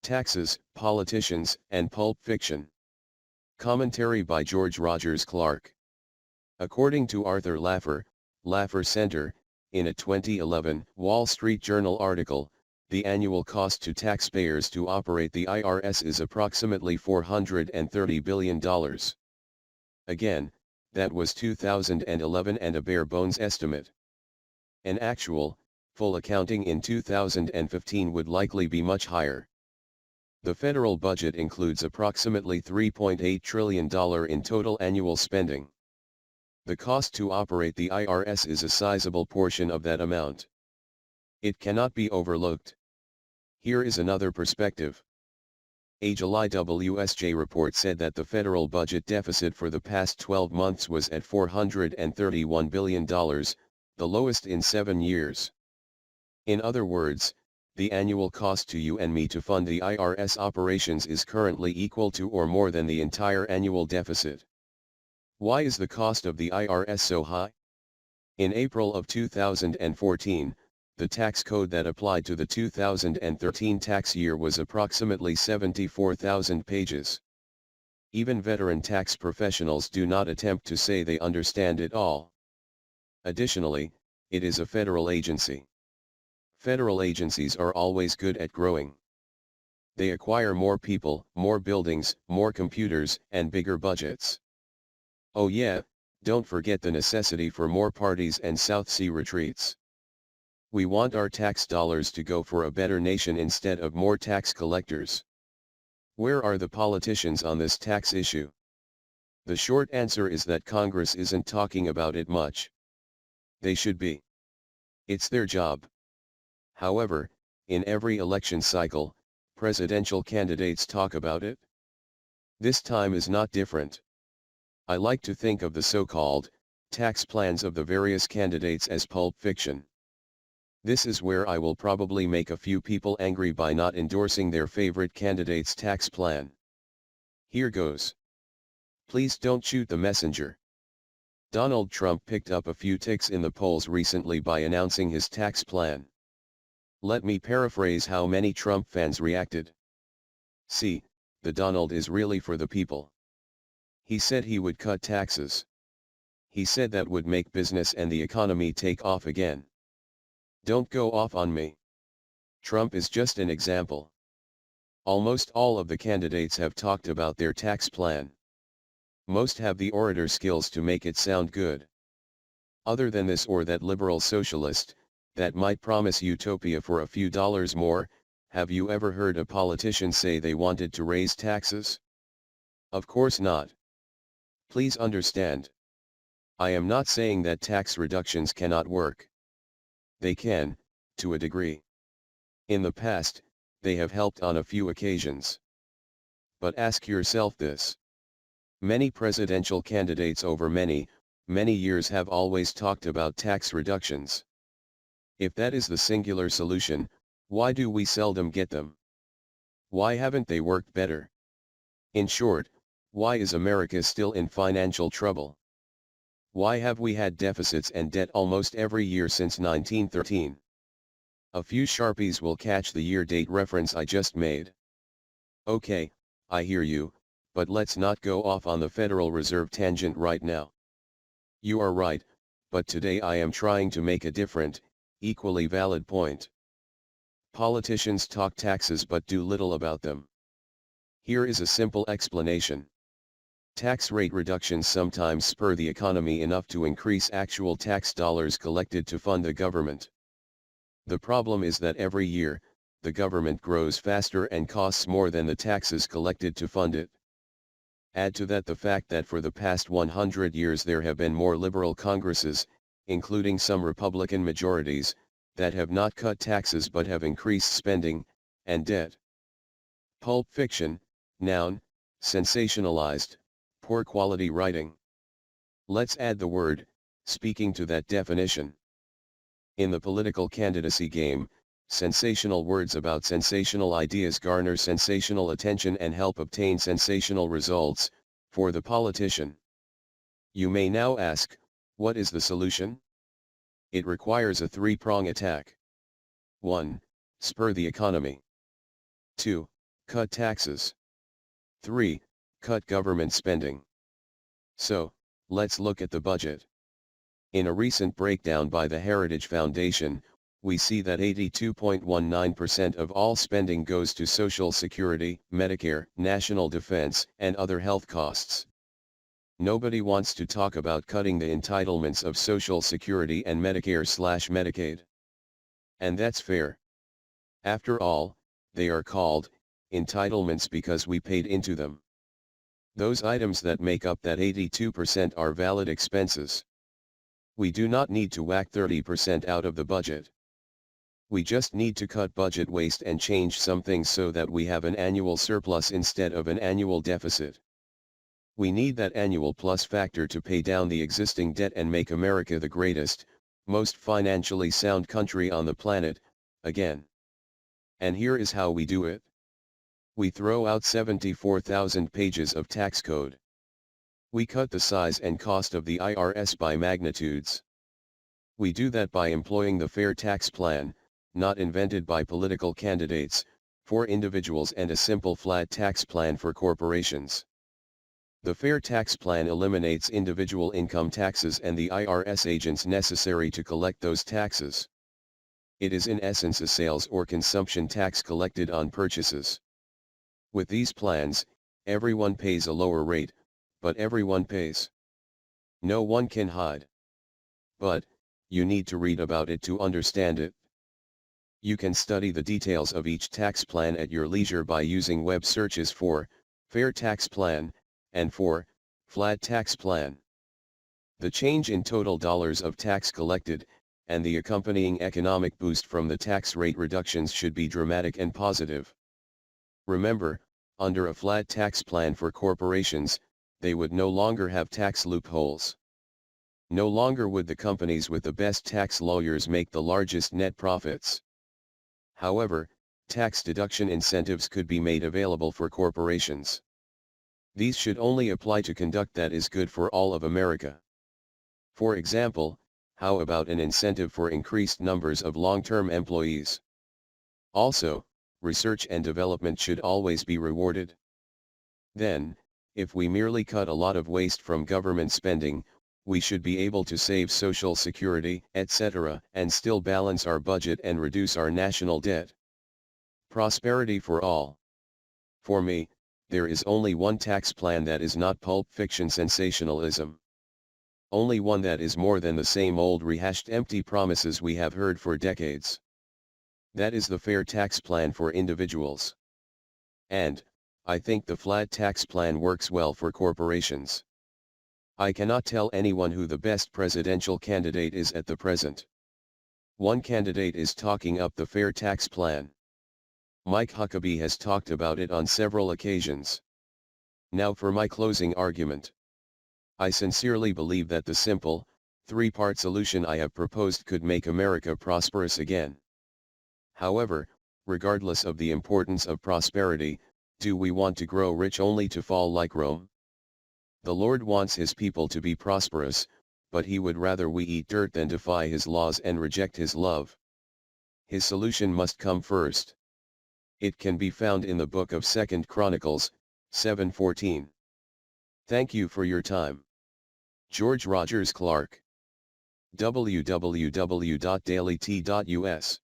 Taxes, Politicians, and Pulp Fiction. Commentary by George Rogers Clark. According to Arthur Laffer Center, in a 2011 Wall Street Journal article, the annual cost to taxpayers to operate the IRS is approximately $430 billion. Again, that was 2011 and a bare-bones estimate. An actual, full accounting in 2015 would likely be much higher. The federal budget includes approximately $3.8 trillion in total annual spending. The cost to operate the IRS is a sizable portion of that amount. It cannot be overlooked. Here is another perspective. A July WSJ report said that the federal budget deficit for the past 12 months was at $431 billion, the lowest in 7 years. In other words, the annual cost to you and me to fund the IRS operations is currently equal to or more than the entire annual deficit. Why is the cost of the IRS so high? In April of 2014, the tax code that applied to the 2013 tax year was approximately 74,000 pages. Even veteran tax professionals do not attempt to say they understand it all. Additionally, it is a federal agency. Federal agencies are always good at growing. They acquire more people, more buildings, more computers, and bigger budgets. Oh yeah, don't forget the necessity for more parties and South Sea retreats. We want our tax dollars to go for a better nation instead of more tax collectors. Where are the politicians on this tax issue? The short answer is that Congress isn't talking about it much. They should be. It's their job. However, in every election cycle, presidential candidates talk about it. This time is not different. I like to think of the so-called tax plans of the various candidates as pulp fiction. This is where I will probably make a few people angry by not endorsing their favorite candidate's tax plan. Here goes. Please don't shoot the messenger. Donald Trump picked up a few ticks in the polls recently by announcing his tax plan. Let me paraphrase how many Trump fans reacted. See, the Donald is really for the people. He said he would cut taxes. He said that would make business and the economy take off again. Don't go off on me. Trump is just an example. Almost all of the candidates have talked about their tax plan. Most have the orator skills to make it sound good. Other than this or that liberal socialist, that might promise utopia for a few dollars more, have you ever heard a politician say they wanted to raise taxes? Of course not. Please understand. I am not saying that tax reductions cannot work. They can, to a degree. In the past, they have helped on a few occasions. But ask yourself this. Many presidential candidates over many years have always talked about tax reductions. If that is the singular solution, why do we seldom get them? Why haven't they worked better? In short, why is America still in financial trouble? Why have we had deficits and debt almost every year since 1913? A few Sharpies will catch the year-date reference I just made. Okay, I hear you, but let's not go off on the Federal Reserve tangent right now. You are right, but today I am trying to make a different, equally valid point. Politicians talk taxes but do little about them. Here is a simple explanation. Tax rate reductions sometimes spur the economy enough to increase actual tax dollars collected to fund the government. The problem is that every year, the government grows faster and costs more than the taxes collected to fund it. Add to that the fact that for the past 100 years there have been more liberal Congresses, including some Republican majorities, that have not cut taxes but have increased spending and debt. Pulp fiction, noun, sensationalized, poor quality writing. Let's add the word, speaking to that definition. In the political candidacy game, sensational words about sensational ideas garner sensational attention and help obtain sensational results, for the politician. You may now ask, what is the solution? It requires a three-prong attack. 1. Spur the economy. 2. Cut taxes. 3. Cut government spending. So, let's look at the budget. In a recent breakdown by the Heritage Foundation, we see that 82.19% of all spending goes to Social Security, Medicare, national defense, and other health costs. Nobody wants to talk about cutting the entitlements of Social Security and Medicare/Medicaid. And that's fair. After all, they are called entitlements because we paid into them. Those items that make up that 82% are valid expenses. We do not need to whack 30% out of the budget. We just need to cut budget waste and change some things so that we have an annual surplus instead of an annual deficit. We need that annual plus factor to pay down the existing debt and make America the greatest, most financially sound country on the planet, again. And here is how we do it. We throw out 74,000 pages of tax code. We cut the size and cost of the IRS by magnitudes. We do that by employing the fair tax plan, not invented by political candidates, for individuals and a simple flat tax plan for corporations. The fair tax plan eliminates individual income taxes and the IRS agents necessary to collect those taxes. It is in essence a sales or consumption tax collected on purchases. With these plans, everyone pays a lower rate, but everyone pays. No one can hide. But, you need to read about it to understand it. You can study the details of each tax plan at your leisure by using web searches for Fair Tax Plan and for Flat Tax Plan. The change in total dollars of tax collected and the accompanying economic boost from the tax rate reductions should be dramatic and positive. Remember, under a flat tax plan for corporations, they would no longer have tax loopholes. No longer would the companies with the best tax lawyers make the largest net profits. However, tax deduction incentives could be made available for corporations. These should only apply to conduct that is good for all of America. For example, how about an incentive for increased numbers of long-term employees? Also, research and development should always be rewarded. Then, if we merely cut a lot of waste from government spending, we should be able to save Social Security, etc., and still balance our budget and reduce our national debt. Prosperity for all. For me, there is only one tax plan that is not pulp fiction sensationalism. Only one that is more than the same old rehashed empty promises we have heard for decades. That is the fair tax plan for individuals. And, I think the flat tax plan works well for corporations. I cannot tell anyone who the best presidential candidate is at the present. One candidate is talking up the fair tax plan. Mike Huckabee has talked about it on several occasions. Now for my closing argument. I sincerely believe that the simple, three-part solution I have proposed could make America prosperous again. However, regardless of the importance of prosperity, do we want to grow rich only to fall like Rome? The Lord wants His people to be prosperous, but He would rather we eat dirt than defy His laws and reject His love. His solution must come first. It can be found in the book of 2 Chronicles, 7:14. Thank you for your time. George Rogers Clark. www.dailyt.us